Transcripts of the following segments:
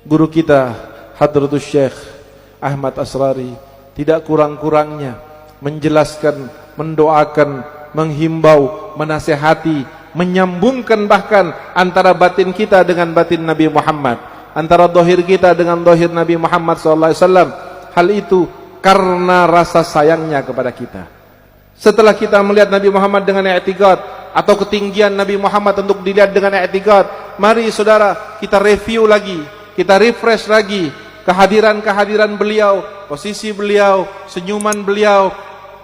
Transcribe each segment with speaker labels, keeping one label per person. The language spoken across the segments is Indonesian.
Speaker 1: Guru kita Hadratus Syekh Ahmad Asrari tidak kurang-kurangnya menjelaskan, mendoakan, menghimbau, menasehati, menyambungkan bahkan antara batin kita dengan batin Nabi Muhammad, antara dohir kita dengan dohir Nabi Muhammad SAW. Hal itu karena rasa sayangnya kepada kita. Setelah kita melihat Nabi Muhammad dengan i'tiqad atau ketinggian Nabi Muhammad untuk dilihat dengan i'tiqad, mari saudara kita review lagi, kita refresh lagi kehadiran-kehadiran beliau, posisi beliau, senyuman beliau,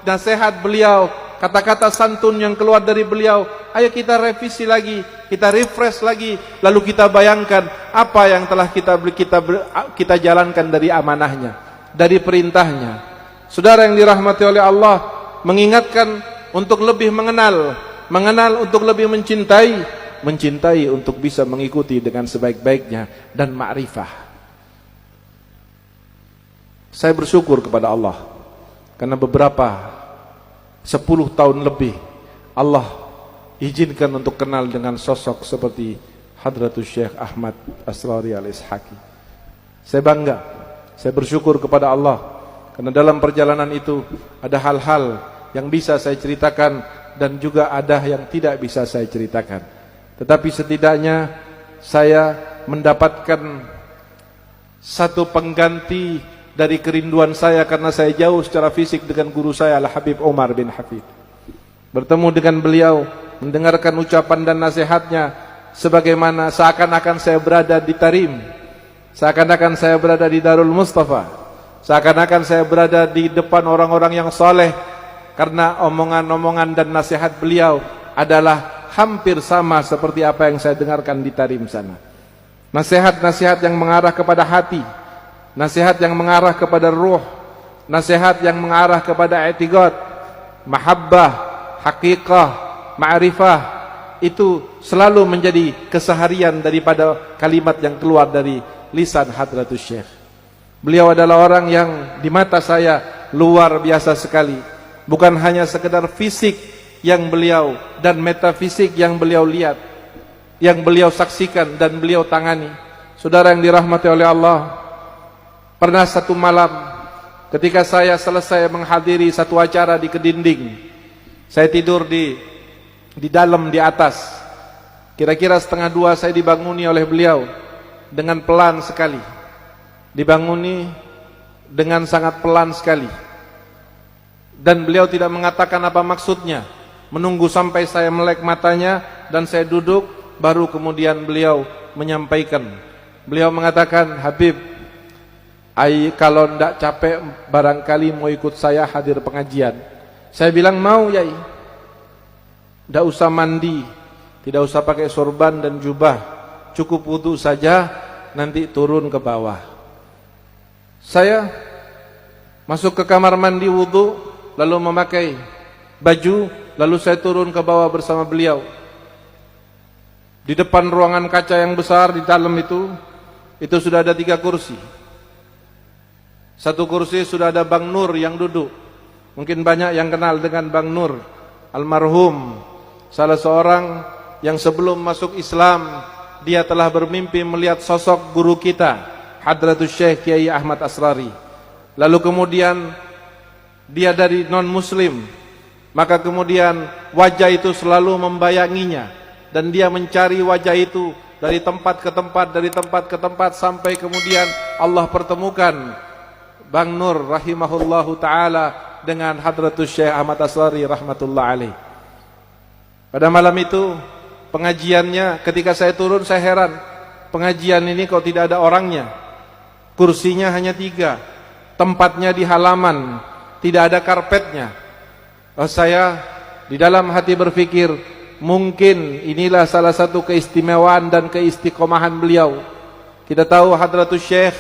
Speaker 1: nasihat beliau, kata-kata santun yang keluar dari beliau. Ayo kita revisi lagi, kita refresh lagi, lalu kita bayangkan apa yang telah kita jalankan dari amanahnya, dari perintahnya. Saudara yang dirahmati oleh Allah, mengingatkan untuk lebih mengenal untuk lebih mencintai untuk bisa mengikuti dengan sebaik-baiknya dan ma'rifah. Saya bersyukur kepada Allah karena beberapa 10 tahun lebih Allah izinkan untuk kenal dengan sosok seperti Hadratus Syekh Ahmad Asrari Al-Ishaqi. Saya bangga, saya bersyukur kepada Allah karena dalam perjalanan itu ada hal-hal yang bisa saya ceritakan dan juga ada yang tidak bisa saya ceritakan. Tetapi setidaknya saya mendapatkan satu pengganti dari kerinduan saya karena saya jauh secara fisik dengan guru saya Al-Habib Umar bin Hafid. Bertemu dengan beliau, mendengarkan ucapan dan nasihatnya, sebagaimana seakan-akan saya berada di Tarim, seakan-akan saya berada di Darul Mustafa, seakan-akan saya berada di depan orang-orang yang saleh, karena omongan-omongan dan nasihat beliau adalah hampir sama seperti apa yang saya dengarkan di Tarim sana. Nasihat-nasihat yang mengarah kepada hati, nasihat yang mengarah kepada ruh, nasihat yang mengarah kepada i'tiqad, mahabbah, haqiqah, ma'rifah, itu selalu menjadi keseharian daripada kalimat yang keluar dari lisan Hadratus Syekh. Beliau adalah orang yang di mata saya luar biasa sekali. Bukan hanya sekedar fisik yang beliau dan metafisik yang beliau lihat, yang beliau saksikan dan beliau tangani. Saudara yang dirahmati oleh Allah, pernah satu malam ketika saya selesai menghadiri satu acara di Kedinding, saya tidur di dalam di atas. Kira-kira 1:30 saya dibanguni oleh beliau dengan pelan sekali. Dibanguni dengan sangat pelan sekali. Dan beliau tidak mengatakan apa maksudnya. Menunggu sampai saya melek matanya dan saya duduk, baru kemudian beliau menyampaikan. Beliau mengatakan, Habib, kalau ndak capek barangkali mau ikut saya hadir pengajian. Saya bilang mau, Yai. Ndak usah mandi, tidak usah pakai sorban dan jubah, cukup wudu saja, nanti turun ke bawah. Saya masuk ke kamar mandi wudu, lalu memakai baju, lalu saya turun ke bawah bersama beliau. Di depan ruangan kaca yang besar di dalam itu sudah ada 3 kursi. Satu kursi sudah ada Bang Nur yang duduk. Mungkin banyak yang kenal dengan Bang Nur, almarhum, salah seorang yang sebelum masuk Islam dia telah bermimpi melihat sosok guru kita Hadratus Syekh Kiai Ahmad Asrari. Lalu kemudian dia dari non-muslim, maka kemudian wajah itu selalu membayanginya dan dia mencari wajah itu dari tempat ke tempat, dari tempat ke tempat, sampai kemudian Allah pertemukan Bang Nur rahimahullahu ta'ala dengan Hadratus Syekh Ahmad Asrari rahmatullah alaih. Pada malam itu pengajiannya, ketika saya turun saya heran, pengajian ini kok tidak ada orangnya, kursinya hanya 3, tempatnya di halaman, tidak ada karpetnya. Saya di dalam hati berpikir, mungkin inilah salah satu keistimewaan dan keistiqomahan beliau. Kita tahu Hadratus Syekh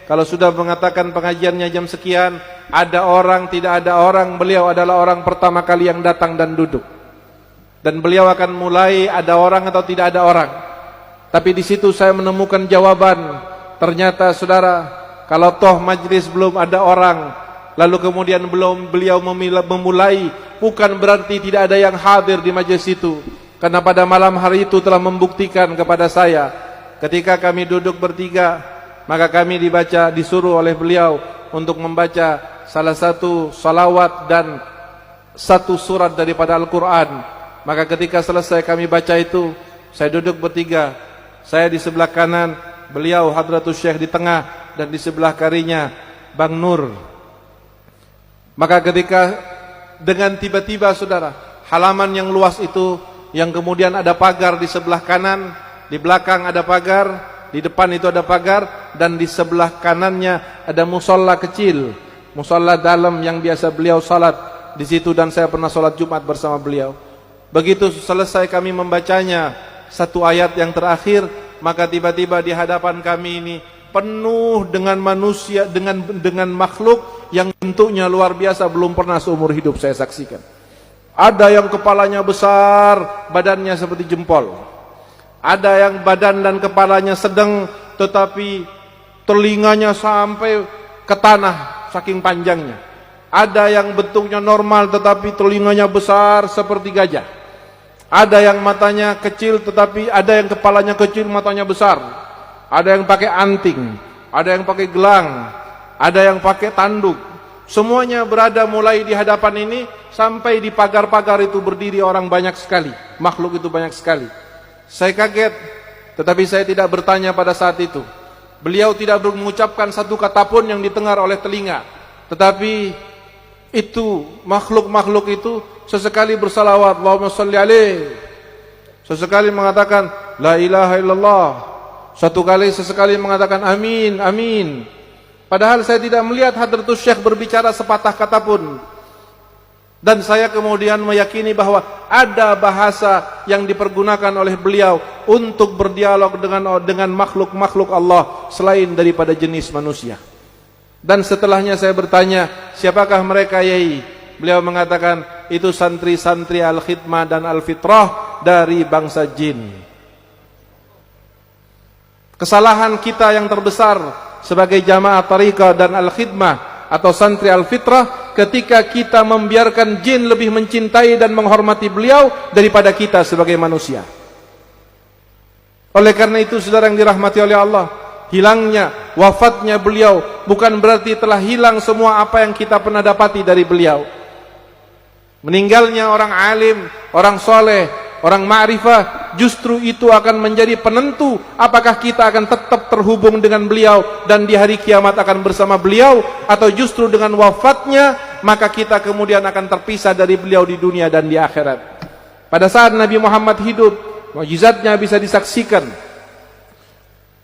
Speaker 1: kalau sudah mengatakan pengajiannya jam sekian, ada orang, tidak ada orang, beliau adalah orang pertama kali yang datang dan duduk. Dan beliau akan mulai ada orang atau tidak ada orang. Tapi di situ saya menemukan jawaban. Ternyata saudara, kalau toh majlis belum ada orang, lalu kemudian belum beliau memulai, bukan berarti tidak ada yang hadir di majlis itu. Karena pada malam hari itu telah membuktikan kepada saya, ketika kami duduk bertiga, maka kami disuruh oleh beliau untuk membaca salah satu salawat dan satu surat daripada Al-Quran. Maka ketika selesai kami baca itu, saya duduk bertiga, saya di sebelah kanan, beliau Hadratus Syekh di tengah, dan di sebelah kirinya Bang Nur. Maka ketika dengan tiba-tiba saudara, halaman yang luas itu, yang kemudian ada pagar di sebelah kanan, di belakang ada pagar, di depan itu ada pagar, dan di sebelah kanannya ada musola kecil, musola dalam yang biasa beliau salat di situ, dan saya pernah salat Jumat bersama beliau. Begitu selesai kami membacanya satu ayat yang terakhir, maka tiba-tiba di hadapan kami ini penuh dengan manusia, dengan makhluk yang bentuknya luar biasa, belum pernah seumur hidup saya saksikan. Ada yang kepalanya besar, badannya seperti jempol. Ada yang badan dan kepalanya sedang, tetapi telinganya sampai ke tanah saking panjangnya. Ada yang bentuknya normal tetapi telinganya besar seperti gajah. Ada yang matanya kecil tetapi ada yang kepalanya kecil, matanya besar. Ada yang pakai anting, ada yang pakai gelang, ada yang pakai tanduk. Semuanya berada mulai di hadapan ini sampai di pagar-pagar itu berdiri orang banyak sekali. Makhluk itu banyak sekali. Saya kaget, tetapi saya tidak bertanya pada saat itu. Beliau tidak mengucapkan satu kata pun yang didengar oleh telinga. Tetapi itu, makhluk-makhluk itu sesekali bersalawat, Allahumma salli alaih. Sesekali mengatakan la ilaha illallah. Sesekali mengatakan amin, amin. Padahal saya tidak melihat Hadratus Syekh berbicara sepatah kata pun. Dan saya kemudian meyakini bahwa ada bahasa yang dipergunakan oleh beliau untuk berdialog dengan makhluk-makhluk Allah selain daripada jenis manusia. Dan setelahnya saya bertanya, siapakah mereka Yai? Beliau mengatakan, itu santri-santri Al-Khidmah dan Al-Fitrah dari bangsa jin. Kesalahan kita yang terbesar sebagai jamaah Tariqah dan Al-Khidmah atau santri Al-Fitrah, ketika kita membiarkan jin lebih mencintai dan menghormati beliau daripada kita sebagai manusia. Oleh karena itu saudara yang dirahmati oleh Allah, hilangnya, wafatnya beliau bukan berarti telah hilang semua apa yang kita pernah dapati dari beliau. Meninggalnya orang alim, orang soleh, orang ma'rifah, justru itu akan menjadi penentu apakah kita akan tetap terhubung dengan beliau dan di hari kiamat akan bersama beliau, atau justru dengan wafatnya maka kita kemudian akan terpisah dari beliau di dunia dan di akhirat. Pada saat Nabi Muhammad hidup, mukjizatnya bisa disaksikan,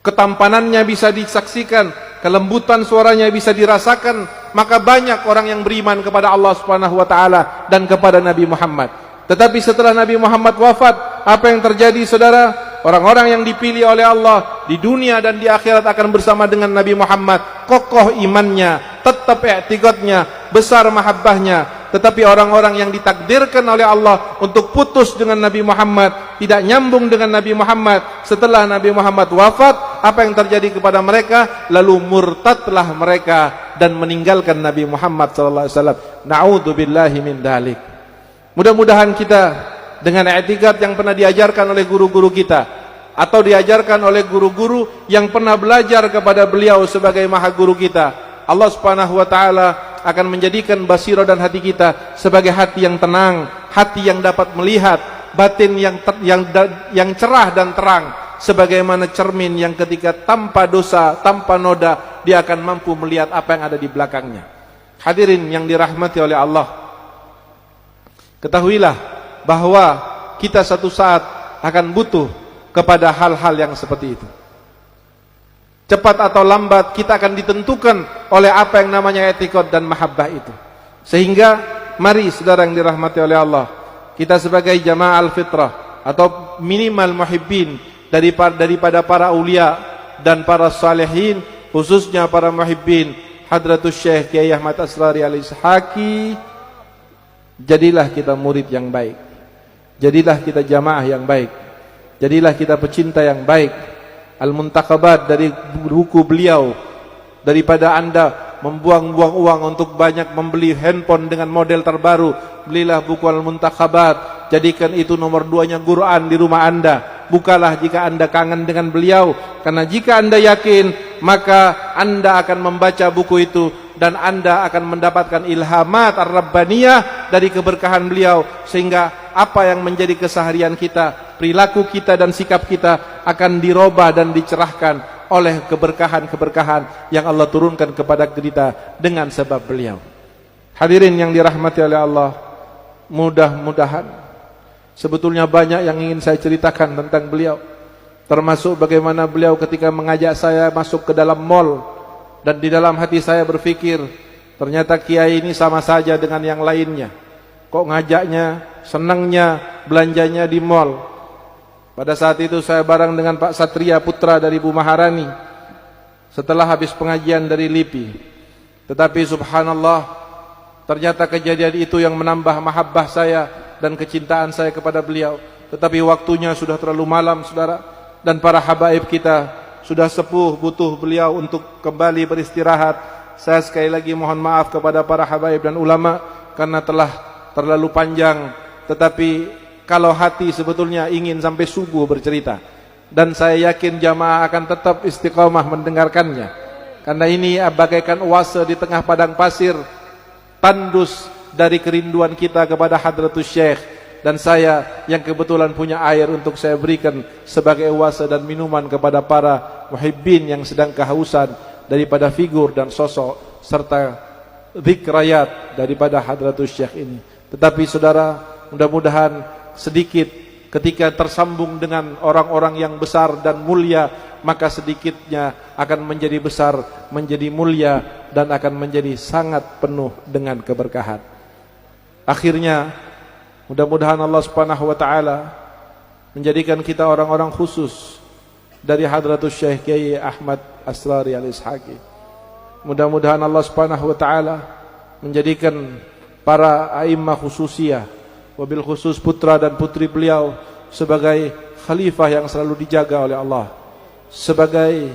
Speaker 1: ketampanannya bisa disaksikan, kelembutan suaranya bisa dirasakan, maka banyak orang yang beriman kepada Allah Subhanahu wa taala dan kepada Nabi Muhammad. Tetapi setelah Nabi Muhammad wafat, apa yang terjadi saudara? Orang-orang yang dipilih oleh Allah di dunia dan di akhirat akan bersama dengan Nabi Muhammad, kokoh imannya, tetap i'tiqadnya, besar mahabbahnya. Tetapi orang-orang yang ditakdirkan oleh Allah untuk putus dengan Nabi Muhammad, tidak nyambung dengan Nabi Muhammad, setelah Nabi Muhammad wafat, apa yang terjadi kepada mereka? Lalu murtadlah mereka dan meninggalkan Nabi Muhammad SAW. Na'udzubillahi min dzalik. Mudah-mudahan kita dengan i'tiqad yang pernah diajarkan oleh guru-guru kita, atau diajarkan oleh guru-guru yang pernah belajar kepada beliau sebagai maha guru kita, Allah Subhanahu wa taala akan menjadikan basirah dan hati kita sebagai hati yang tenang, hati yang dapat melihat, batin yang cerah dan terang, sebagaimana cermin yang ketika tanpa dosa, tanpa noda, dia akan mampu melihat apa yang ada di belakangnya. Hadirin yang dirahmati oleh Allah, ketahuilah bahwa kita satu saat akan butuh kepada hal-hal yang seperti itu. Cepat atau lambat kita akan ditentukan oleh apa yang namanya i'tiqad dan mahabbah itu. Sehingga mari saudara yang dirahmati oleh Allah, kita sebagai jamaah Al-Fitrah atau minimal muhibbin daripada para ulia dan para salihin, khususnya para muhibbin Hadratus Syekh Kiai Ahmad Asrari Al-Ishaqi, jadilah kita murid yang baik, jadilah kita jamaah yang baik, jadilah kita pecinta yang baik. Al-Muntaqabat dari buku beliau, daripada anda membuang-buang uang untuk banyak membeli handphone dengan model terbaru, belilah buku Al-Muntaqabat, jadikan itu nomor 2-nya Quran di rumah anda. Bukalah jika anda kangen dengan beliau, karena jika anda yakin maka Anda akan membaca buku itu dan Anda akan mendapatkan ilhamat ar-rabbaniyah dari keberkahan beliau, sehingga apa yang menjadi keseharian kita, perilaku kita dan sikap kita akan dirubah dan dicerahkan oleh keberkahan-keberkahan yang Allah turunkan kepada kita dengan sebab beliau. Hadirin yang dirahmati oleh Allah, mudah-mudahan sebetulnya banyak yang ingin saya ceritakan tentang beliau, termasuk bagaimana beliau ketika mengajak saya masuk ke dalam mall, dan di dalam hati saya berpikir, ternyata kiai ini sama saja dengan yang lainnya. Kok ngajaknya, senangnya belanjanya di mall. Pada saat itu saya bareng dengan Pak Satria Putra dari Bu Maharani setelah habis pengajian dari LIPI. Tetapi subhanallah, ternyata kejadian itu yang menambah mahabbah saya dan kecintaan saya kepada beliau. Tetapi waktunya sudah terlalu malam, saudara, dan para habaib kita sudah sepuh, butuh beliau untuk kembali beristirahat. Saya sekali lagi mohon maaf kepada para habaib dan ulama karena telah terlalu panjang. Tetapi kalau hati sebetulnya ingin sampai subuh bercerita, dan saya yakin jamaah akan tetap istiqamah mendengarkannya, karena ini bagaikan oase di tengah padang pasir, tandus dari kerinduan kita kepada Hadratus Syekh. Dan saya yang kebetulan punya air untuk saya berikan sebagai oase dan minuman kepada para muhibbin yang sedang kehausan daripada figur dan sosok serta zikrayat daripada Hadratus Syekh ini. Tetapi saudara, mudah-mudahan sedikit ketika tersambung dengan orang-orang yang besar dan mulia, maka sedikitnya akan menjadi besar, menjadi mulia, dan akan menjadi sangat penuh dengan keberkahan. Akhirnya mudah-mudahan Allah Subhanahu wa taala menjadikan kita orang-orang khusus dari Hadratus Syekh Kiai Ahmad Asrari Al-Ishaqi. Mudah-mudahan Allah Subhanahu wa taala menjadikan para a'immah khususiyah, wabil khusus putra dan putri beliau, sebagai khalifah yang selalu dijaga oleh Allah, sebagai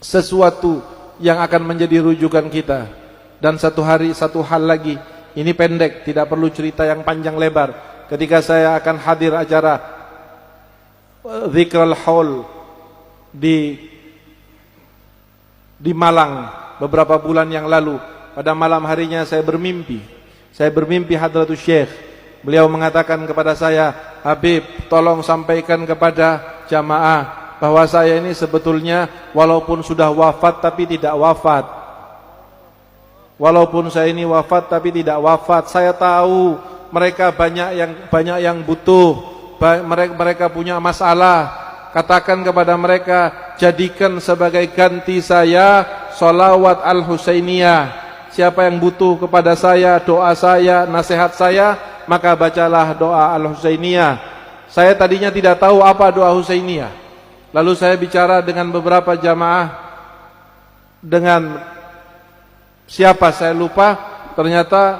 Speaker 1: sesuatu yang akan menjadi rujukan kita. Dan satu hal lagi, ini pendek, tidak perlu cerita yang panjang lebar. Ketika saya akan hadir acara Zikrul Haul di Malang beberapa bulan yang lalu, pada malam harinya saya bermimpi Hadratus Syekh. Beliau mengatakan kepada saya, Habib, tolong sampaikan kepada jamaah bahwa saya ini sebetulnya walaupun sudah wafat tapi tidak wafat. Walaupun saya ini wafat tapi tidak wafat. Saya tahu mereka banyak yang butuh, mereka punya masalah. Katakan kepada mereka, jadikan sebagai ganti saya sholawat Al-Husainiyah. Siapa yang butuh kepada saya, doa saya, nasihat saya, maka bacalah doa Al-Husainiyah. Saya tadinya tidak tahu apa doa Husainiyah. Lalu saya bicara dengan beberapa jamaah, dengan siapa saya lupa. Ternyata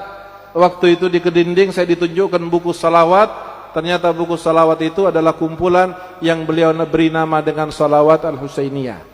Speaker 1: waktu itu di kedinding saya ditunjukkan buku salawat. Ternyata buku salawat itu adalah kumpulan yang beliau beri nama dengan salawat Al-Husainiyah.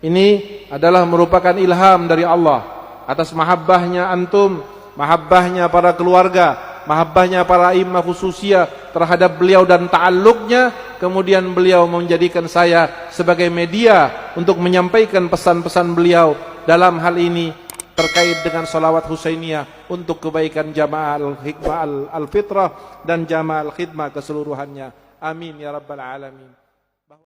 Speaker 1: Ini adalah merupakan ilham dari Allah atas mahabbahnya antum, mahabbahnya para keluarga, mahabbahnya para imam khususiyah terhadap beliau dan ta'alluqnya. Kemudian beliau menjadikan saya sebagai media untuk menyampaikan pesan-pesan beliau dalam hal ini terkait dengan salawat Husainiyah untuk kebaikan jamaah al-hikmah al-fitrah dan jamaah al-khidmah keseluruhannya. Amin ya rabbal alamin.